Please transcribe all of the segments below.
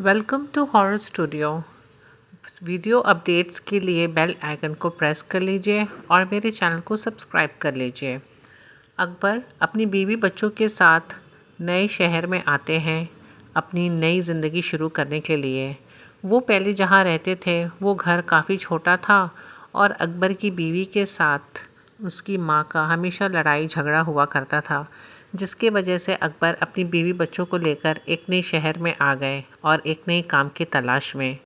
Welcome to horror studio. Video updates के लिए bell icon को प्रेस कर लीजिए और मेरे चैनल को सब्सक्राइब कर लीजिए। अकबर अपनी बीवी बच्चों के साथ नए शहर में आते हैं अपनी नई ज़िंदगी शुरू करने के लिए। वो पहले जहाँ रहते थे वो घर काफ़ी छोटा था और अकबर की बीवी के साथ उसकी माँ का हमेशा लड़ाई झगड़ा हुआ करता था, जिसकी वजह से अकबर अपनी बीवी बच्चों को लेकर एक नए शहर में आ गए और एक नए काम की तलाश में।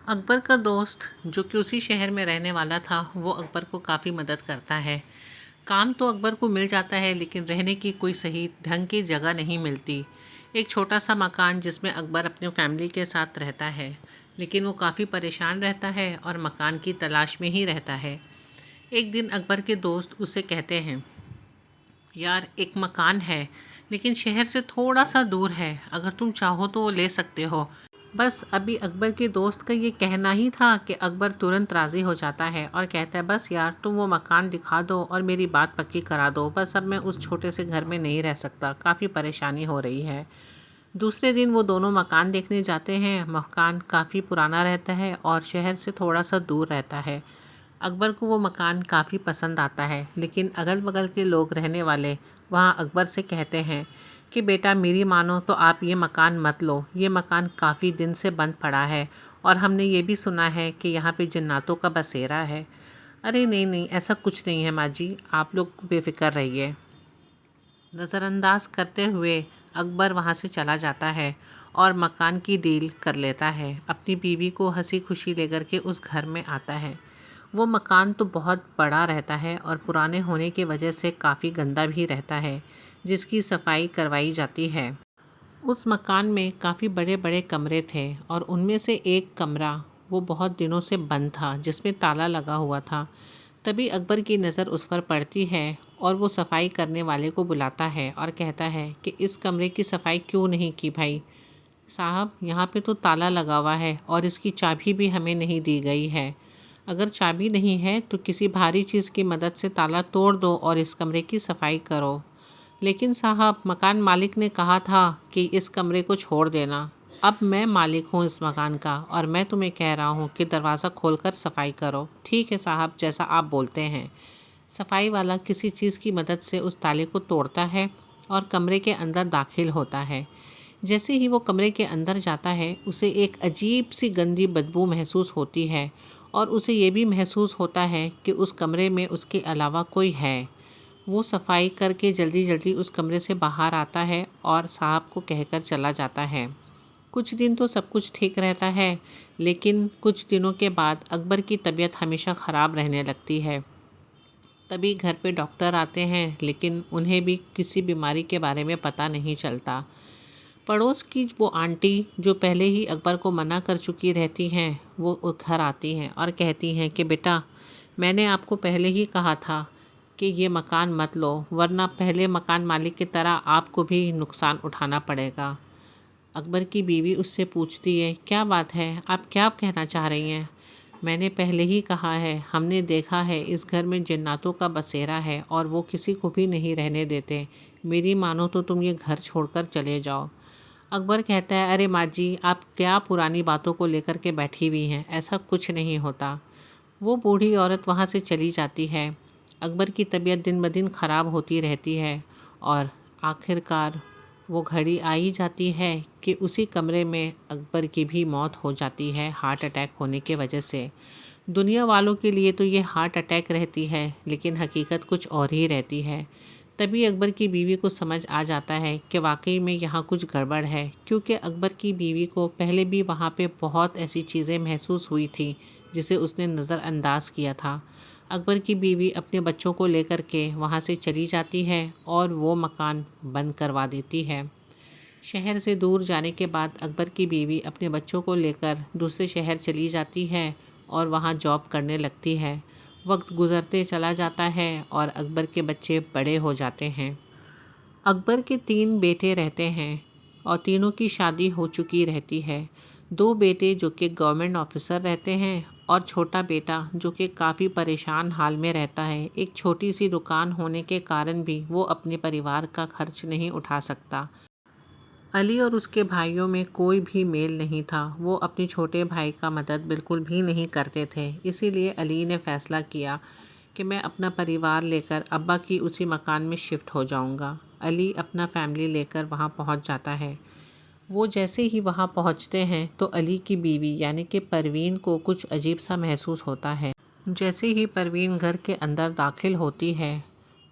अकबर का दोस्त जो कि उसी शहर में रहने वाला था वो अकबर को काफ़ी मदद करता है। काम तो अकबर को मिल जाता है लेकिन रहने की कोई सही ढंग की जगह नहीं मिलती। एक छोटा सा मकान जिसमें अकबर अपनी फैमिली के साथ रहता है, लेकिन वो काफ़ी परेशान रहता है और मकान की तलाश में ही रहता है। एक दिन अकबर के दोस्त उससे कहते हैं, यार एक मकान है लेकिन शहर से थोड़ा सा दूर है, अगर तुम चाहो तो वो ले सकते हो। बस अभी अकबर के दोस्त का ये कहना ही था कि अकबर तुरंत राज़ी हो जाता है और कहता है, बस यार तुम वो मकान दिखा दो और मेरी बात पक्की करा दो। बस अब मैं उस छोटे से घर में नहीं रह सकता, काफ़ी परेशानी हो रही है। दूसरे दिन वो दोनों मकान देखने जाते हैं। मकान काफ़ी पुराना रहता है और शहर से थोड़ा सा दूर रहता है। अकबर को वो मकान काफ़ी पसंद आता है, लेकिन अगल बगल के लोग रहने वाले वहाँ अकबर से कहते हैं कि बेटा मेरी मानो तो आप ये मकान मत लो, ये मकान काफ़ी दिन से बंद पड़ा है और हमने ये भी सुना है कि यहाँ पे जन्नातों का बसेरा है। अरे नहीं नहीं, ऐसा कुछ नहीं है माँ जी, आप लोग बेफिक्र रहिए। नज़रअंदाज करते हुए अकबर वहाँ से चला जाता है और मकान की डील कर लेता है। अपनी बीवी को हंसी खुशी लेकर के उस घर में आता है। वो मकान तो बहुत बड़ा रहता है और पुराने होने की वजह से काफ़ी गंदा भी रहता है, जिसकी सफाई करवाई जाती है। उस मकान में काफ़ी बड़े बड़े कमरे थे और उनमें से एक कमरा वो बहुत दिनों से बंद था, जिसमें ताला लगा हुआ था। तभी अकबर की नज़र उस पर पड़ती है और वो सफाई करने वाले को बुलाता है और कहता है कि इस कमरे की सफाई क्यों नहीं की भाई साहब, यहाँ पे तो ताला लगा हुआ है और इसकी चाबी भी हमें नहीं दी गई है। अगर चाबी नहीं है तो किसी भारी चीज़ की मदद से ताला तोड़ दो और इस कमरे की सफाई करो। लेकिन साहब, मकान मालिक ने कहा था कि इस कमरे को छोड़ देना। अब मैं मालिक हूँ इस मकान का और मैं तुम्हें कह रहा हूँ कि दरवाज़ा खोलकर सफाई करो। ठीक है साहब, जैसा आप बोलते हैं। सफाई वाला किसी चीज़ की मदद से उस ताले को तोड़ता है और कमरे के अंदर दाखिल होता है। जैसे ही वो कमरे के अंदर जाता है उसे एक अजीब सी गंदी बदबू महसूस होती है और उसे ये भी महसूस होता है कि उस कमरे में उसके अलावा कोई है। वो सफाई करके जल्दी जल्दी उस कमरे से बाहर आता है और साहब को कहकर चला जाता है। कुछ दिन तो सब कुछ ठीक रहता है, लेकिन कुछ दिनों के बाद अकबर की तबीयत हमेशा ख़राब रहने लगती है। तभी घर पे डॉक्टर आते हैं, लेकिन उन्हें भी किसी बीमारी के बारे में पता नहीं चलता। पड़ोस की वो आंटी जो पहले ही अकबर को मना कर चुकी रहती हैं, वो घर आती हैं और कहती हैं कि बेटा, मैंने आपको पहले ही कहा था कि ये मकान मत लो, वरना पहले मकान मालिक की तरह आपको भी नुकसान उठाना पड़ेगा। अकबर की बीवी उससे पूछती है, क्या बात है, आप क्या कहना चाह रही हैं? मैंने पहले ही कहा है, हमने देखा है इस घर में जन्नातों का बसेरा है और वो किसी को भी नहीं रहने देते। मेरी मानो तो तुम ये घर छोड़कर चले जाओ। अकबर कहता है, अरे माँ जी, आप क्या पुरानी बातों को लेकर के बैठी हुई हैं, ऐसा कुछ नहीं होता। वो बूढ़ी औरत वहाँ से चली जाती है। अकबर की तबीयत दिन ब दिन ख़राब होती रहती है और आखिरकार वो घड़ी आ ही जाती है कि उसी कमरे में अकबर की भी मौत हो जाती है हार्ट अटैक होने की वजह से। दुनिया वालों के लिए तो ये हार्ट अटैक रहती है, लेकिन हकीकत कुछ और ही रहती है। तभी अकबर की बीवी को समझ आ जाता है कि वाकई में यहाँ कुछ गड़बड़ है, क्योंकि अकबर की बीवी को पहले भी वहाँ पे बहुत ऐसी चीज़ें महसूस हुई थी जिसे उसने नज़रअंदाज किया था। अकबर की बीवी अपने बच्चों को लेकर के वहाँ से चली जाती है और वो मकान बंद करवा देती है। शहर से दूर जाने के बाद अकबर की बीवी अपने बच्चों को लेकर दूसरे शहर चली जाती है और वहाँ जॉब करने लगती है। वक्त गुज़रते चला जाता है और अकबर के बच्चे बड़े हो जाते हैं। अकबर के 3 बेटे रहते हैं और तीनों की शादी हो चुकी रहती है। 2 बेटे जो कि गवर्नमेंट ऑफिसर रहते हैं और छोटा बेटा जो कि काफ़ी परेशान हाल में रहता है। एक छोटी सी दुकान होने के कारण भी वो अपने परिवार का खर्च नहीं उठा सकता। अली और उसके भाइयों में कोई भी मेल नहीं था। वो अपने छोटे भाई का मदद बिल्कुल भी नहीं करते थे। इसीलिए अली ने फ़ैसला किया कि मैं अपना परिवार लेकर अब्बा की उसी मकान में शिफ्ट हो जाऊंगा। अली अपना फैमिली लेकर वहां पहुंच जाता है। वो जैसे ही वहां पहुंचते हैं तो अली की बीवी यानी कि परवीन को कुछ अजीब सा महसूस होता है। जैसे ही परवीन घर के अंदर दाखिल होती है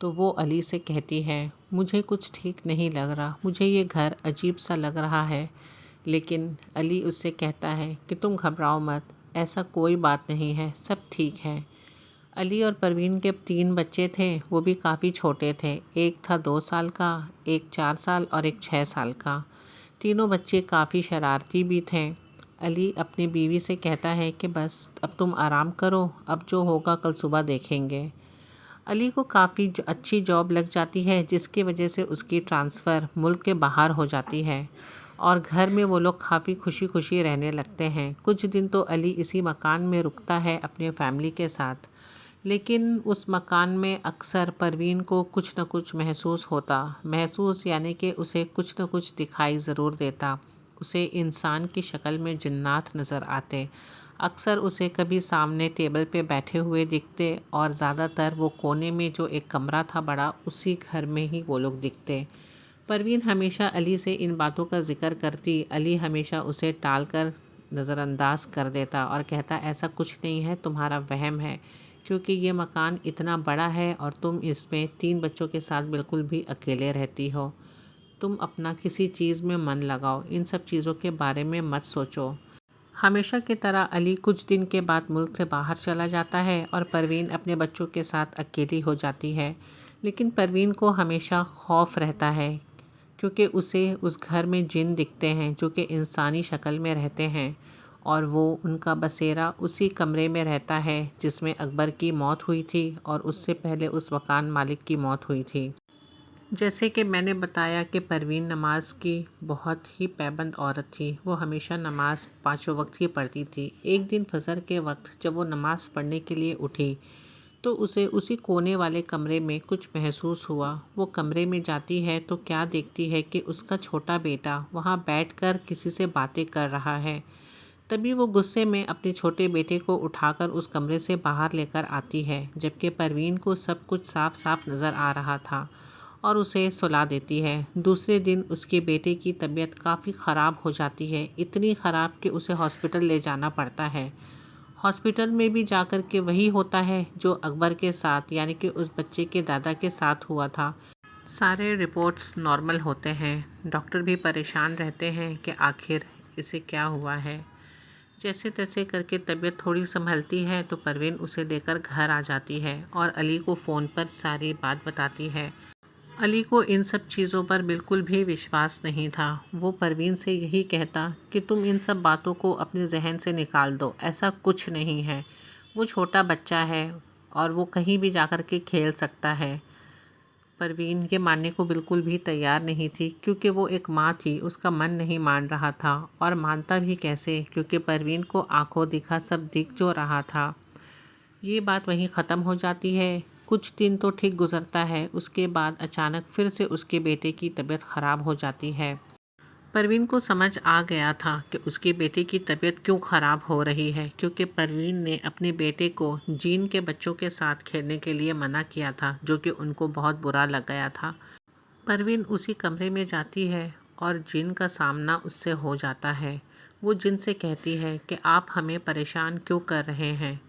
तो वो अली से कहती है, मुझे कुछ ठीक नहीं लग रहा, मुझे ये घर अजीब सा लग रहा है। लेकिन अली उससे कहता है कि तुम घबराओ मत, ऐसा कोई बात नहीं है, सब ठीक है। अली और परवीन के 3 बच्चे थे, वो भी काफ़ी छोटे थे। एक था 2 साल का, एक 4 साल और एक 6 साल का। तीनों बच्चे काफ़ी शरारती भी थे। अली अपनी बीवी से कहता है कि बस अब तुम आराम करो, अब जो होगा कल सुबह देखेंगे। अली को काफ़ी अच्छी जॉब लग जाती है, जिसकी वजह से उसकी ट्रांसफ़र मुल्क के बाहर हो जाती है और घर में वो लोग काफ़ी खुशी खुशी रहने लगते हैं। कुछ दिन तो अली इसी मकान में रुकता है अपने फैमिली के साथ। लेकिन उस मकान में अक्सर परवीन को कुछ न कुछ महसूस यानी कि उसे कुछ न कुछ दिखाई ज़रूर देता। उसे इंसान की शक्ल में जिन्नात नज़र आते। अक्सर उसे कभी सामने टेबल पे बैठे हुए दिखते और ज़्यादातर वो कोने में जो एक कमरा था बड़ा, उसी घर में ही वो लोग दिखते। परवीन हमेशा अली से इन बातों का जिक्र करती। अली हमेशा उसे टालकर नज़रअंदाज कर देता और कहता, ऐसा कुछ नहीं है, तुम्हारा वहम है, क्योंकि ये मकान इतना बड़ा है और तुम इसमें 3 बच्चों के साथ बिल्कुल भी अकेले रहती हो। तुम अपना किसी चीज़ में मन लगाओ, इन सब चीज़ों के बारे में मत सोचो। हमेशा की तरह अली कुछ दिन के बाद मुल्क से बाहर चला जाता है और परवीन अपने बच्चों के साथ अकेली हो जाती है। लेकिन परवीन को हमेशा खौफ रहता है, क्योंकि उसे उस घर में जिन दिखते हैं जो कि इंसानी शक्ल में रहते हैं और वो उनका बसेरा उसी कमरे में रहता है जिसमें अकबर की मौत हुई थी और उससे पहले उस मकान मालिक की मौत हुई थी। जैसे कि मैंने बताया कि परवीन नमाज की बहुत ही पाबंद औरत थी। वो हमेशा नमाज 5 वक्त की पढ़ती थी। एक दिन फजर के वक्त जब वो नमाज़ पढ़ने के लिए उठी तो उसे उसी कोने वाले कमरे में कुछ महसूस हुआ। वो कमरे में जाती है तो क्या देखती है कि उसका छोटा बेटा वहाँ बैठकर किसी से बातें कर रहा है। तभी वो गुस्से में अपने छोटे बेटे को उठाकर उस कमरे से बाहर लेकर आती है, जबकि परवीन को सब कुछ साफ साफ नज़र आ रहा था, और उसे सुला देती है। दूसरे दिन उसके बेटे की तबीयत काफ़ी ख़राब हो जाती है, इतनी ख़राब कि उसे हॉस्पिटल ले जाना पड़ता है। हॉस्पिटल में भी जाकर के वही होता है जो अकबर के साथ यानी कि उस बच्चे के दादा के साथ हुआ था। सारे रिपोर्ट्स नॉर्मल होते हैं। डॉक्टर भी परेशान रहते हैं कि आखिर इसे क्या हुआ है। जैसे तैसे करके तबीयत थोड़ी संभलती है तो परवीन उसे लेकर घर आ जाती है और अली को फ़ोन पर सारी बात बताती है। अली को इन सब चीज़ों पर बिल्कुल भी विश्वास नहीं था। वो परवीन से यही कहता कि तुम इन सब बातों को अपने जहन से निकाल दो, ऐसा कुछ नहीं है। वो छोटा बच्चा है और वो कहीं भी जाकर के खेल सकता है। परवीन ये मानने को बिल्कुल भी तैयार नहीं थी, क्योंकि वो एक माँ थी, उसका मन नहीं मान रहा था। और मानता भी कैसे, क्योंकि परवीन को आंखों दिखा सब दिख जो रहा था। ये बात वहीं ख़त्म हो जाती है। कुछ दिन तो ठीक गुजरता है, उसके बाद अचानक फिर से उसके बेटे की तबीयत ख़राब हो जाती है। परवीन को समझ आ गया था कि उसके बेटे की तबीयत क्यों ख़राब हो रही है, क्योंकि परवीन ने अपने बेटे को जीन के बच्चों के साथ खेलने के लिए मना किया था, जो कि उनको बहुत बुरा लग गया था। परवीन उसी कमरे में जाती है और जिन का सामना उससे हो जाता है। वो जिन से कहती है कि आप हमें परेशान क्यों कर रहे हैं।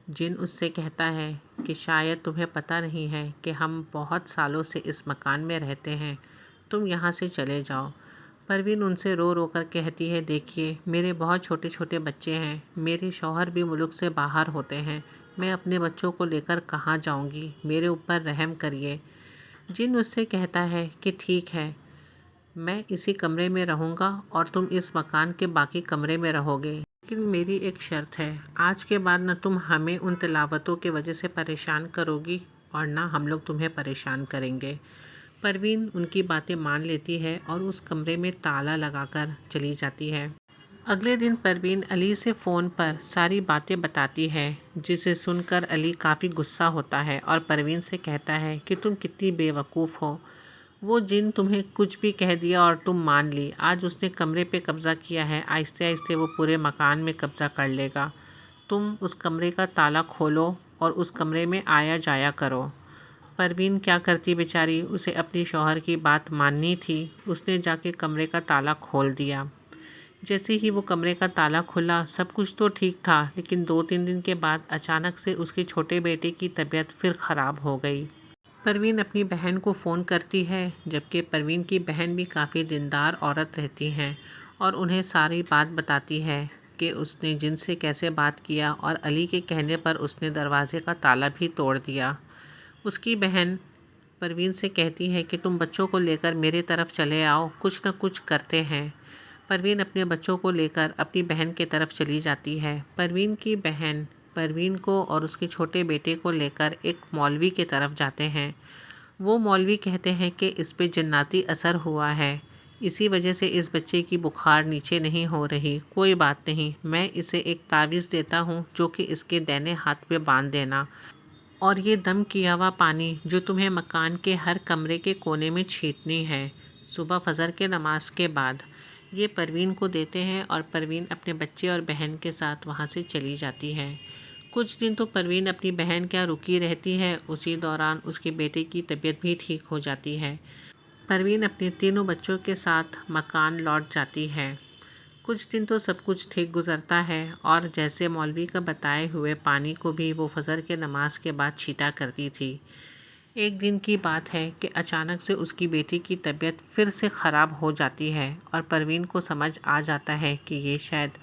जिन उससे कहता है कि शायद तुम्हें पता नहीं है कि हम बहुत सालों से इस मकान में रहते हैं, तुम यहाँ से चले जाओ। परवीन उनसे रो रो कर कहती है, देखिए मेरे बहुत छोटे छोटे बच्चे हैं, मेरे शौहर भी मुल्क से बाहर होते हैं, मैं अपने बच्चों को लेकर कहाँ जाऊँगी, मेरे ऊपर रहम करिए। जिन उससे कहता है कि ठीक है, मैं इसी कमरे में रहूँगा और तुम इस मकान के बाकी कमरे में रहोगे, लेकिन मेरी एक शर्त है, आज के बाद न तुम हमें उन तिलावतों की वजह से परेशान करोगी और ना हम लोग तुम्हें परेशान करेंगे। परवीन उनकी बातें मान लेती है और उस कमरे में ताला लगाकर चली जाती है। अगले दिन परवीन अली से फ़ोन पर सारी बातें बताती है, जिसे सुनकर अली काफ़ी गुस्सा होता है और परवीन से कहता है कि तुम कितनी बेवकूफ़ हो। वो जिन तुम्हें कुछ भी कह दिया और तुम मान ली। आज उसने कमरे पे कब्ज़ा किया है, आहिस्ते आहिस्ते वो पूरे मकान में कब्ज़ा कर लेगा। तुम उस कमरे का ताला खोलो और उस कमरे में आया जाया करो। परवीन क्या करती बेचारी, उसे अपनी शौहर की बात माननी थी। उसने जाके कमरे का ताला खोल दिया। जैसे ही वो कमरे का ताला खुला, सब कुछ तो ठीक था, लेकिन 2-3 दिन के बाद अचानक से उसके छोटे बेटे की तबीयत फिर ख़राब हो गई। परवीन अपनी बहन को फ़ोन करती है, जबकि परवीन की बहन भी काफ़ी दीनदार औरत रहती हैं और उन्हें सारी बात बताती है कि उसने जिनसे कैसे बात किया और अली के कहने पर उसने दरवाज़े का ताला भी तोड़ दिया। उसकी बहन परवीन से कहती है कि तुम बच्चों को लेकर मेरे तरफ चले आओ, कुछ न कुछ करते हैं। परवीन अपने बच्चों को लेकर अपनी बहन की तरफ चली जाती है। परवीन की बहन परवीन को और उसके छोटे बेटे को लेकर एक मौलवी की तरफ जाते हैं। वो मौलवी कहते हैं कि इस पे जिन्नाती असर हुआ है, इसी वजह से इस बच्चे की बुखार नीचे नहीं हो रही। कोई बात नहीं, मैं इसे एक तावीज़ देता हूँ जो कि इसके दाहिने हाथ पे बांध देना, और ये दम किया हुआ पानी जो तुम्हें मकान के हर कमरे के कोने में छींटनी है सुबह फजर के नमाज के बाद। ये परवीन को देते हैं और परवीन अपने बच्चे और बहन के साथ वहाँ से चली जाती है। कुछ दिन तो परवीन अपनी बहन क्या रुकी रहती है, उसी दौरान उसके बेटे की तबीयत भी ठीक हो जाती है। परवीन अपने तीनों बच्चों के साथ मकान लौट जाती है। कुछ दिन तो सब कुछ ठीक गुजरता है और जैसे मौलवी का बताए हुए पानी को भी वो फजर के नमाज के बाद छीटा करती थी। एक दिन की बात है कि अचानक से उसकी बेटी की तबीयत फिर से ख़राब हो जाती है और परवीन को समझ आ जाता है कि ये शायद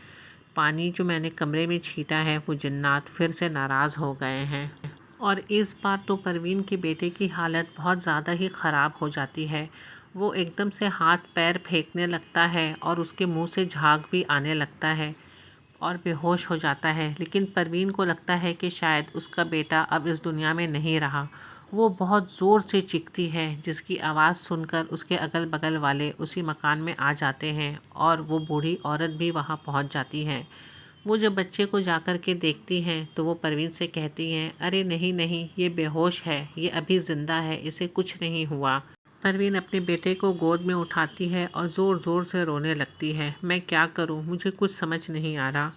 पानी जो मैंने कमरे में छीटा है वो जिन्नात फिर से नाराज़ हो गए हैं। और इस बार तो परवीन के बेटे की हालत बहुत ज़्यादा ही ख़राब हो जाती है। वो एकदम से हाथ पैर फेंकने लगता है और उसके मुंह से झाग भी आने लगता है और बेहोश हो जाता है। लेकिन परवीन को लगता है कि शायद उसका बेटा अब इस दुनिया में नहीं रहा। वो बहुत ज़ोर से चीखती है, जिसकी आवाज़ सुनकर उसके अगल बगल वाले उसी मकान में आ जाते हैं और वो बूढ़ी औरत भी वहाँ पहुँच जाती है। वो जब बच्चे को जाकर के देखती हैं तो वो परवीन से कहती हैं, अरे नहीं नहीं, ये बेहोश है, ये अभी ज़िंदा है, इसे कुछ नहीं हुआ। परवीन अपने बेटे को गोद में उठाती है और ज़ोर ज़ोर से रोने लगती है। मैं क्या करूं, मुझे कुछ समझ नहीं आ रहा।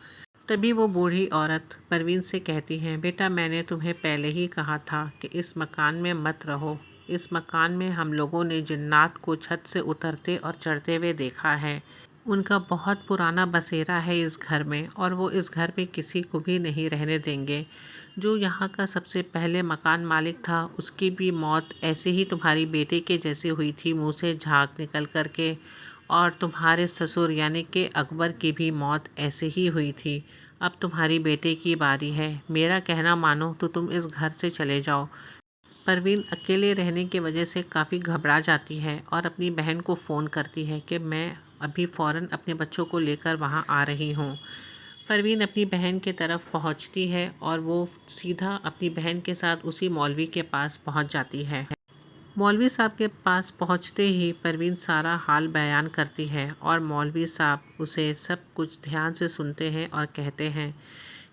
तभी वो बूढ़ी औरत परवीन से कहती है, बेटा मैंने तुम्हें पहले ही कहा था कि इस मकान में मत रहो। इस मकान में हम लोगों ने जिन्नात को छत से उतरते और चढ़ते हुए देखा है। उनका बहुत पुराना बसेरा है इस घर में और वो इस घर में किसी को भी नहीं रहने देंगे। जो यहाँ का सबसे पहले मकान मालिक था, उसकी भी मौत ऐसे ही तुम्हारी बेटे के जैसे हुई थी, मुंह से झाग निकल कर के। और तुम्हारे ससुर यानी कि अकबर की भी मौत ऐसे ही हुई थी। अब तुम्हारी बेटे की बारी है। मेरा कहना मानो तो तुम इस घर से चले जाओ। परवीन अकेले रहने की वजह से काफ़ी घबरा जाती है और अपनी बहन को फ़ोन करती है कि मैं अभी फ़ौरन अपने बच्चों को लेकर वहाँ आ रही हूँ। परवीन अपनी बहन के तरफ पहुँचती है और वो सीधा अपनी बहन के साथ उसी मौलवी के पास पहुँच जाती है। मौलवी साहब के पास पहुँचते ही परवीन सारा हाल बयान करती है और मौलवी साहब उसे सब कुछ ध्यान से सुनते हैं और कहते हैं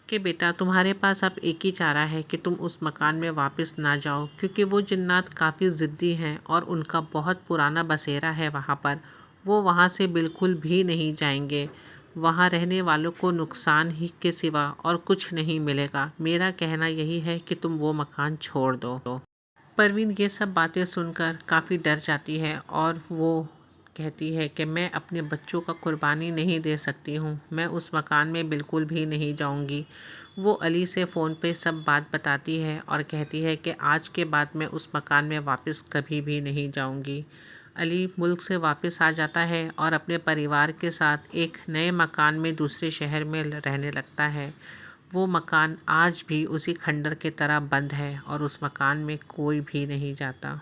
कि बेटा तुम्हारे पास अब एक ही चारा है कि तुम उस मकान में वापस ना जाओ, क्योंकि वो जिन्नात काफ़ी ज़िद्दी हैं और उनका बहुत पुराना बसेरा है वहाँ पर। वो वहाँ से बिल्कुल भी नहीं जाएंगे। वहाँ रहने वालों को नुकसान ही के सिवा और कुछ नहीं मिलेगा। मेरा कहना यही है कि तुम वो मकान छोड़ दो। परवीन ये सब बातें सुनकर काफ़ी डर जाती है और वो कहती है कि मैं अपने बच्चों का कुर्बानी नहीं दे सकती हूँ, मैं उस मकान में बिल्कुल भी नहीं जाऊँगी। वो अली से फ़ोन पे सब बात बताती है और कहती है कि आज के बाद मैं उस मकान में वापस कभी भी नहीं जाऊँगी। अली मुल्क से वापस आ जाता है और अपने परिवार के साथ एक नए मकान में दूसरे शहर में रहने लगता है। वो मकान आज भी उसी खंडर की तरह बंद है और उस मकान में कोई भी नहीं जाता।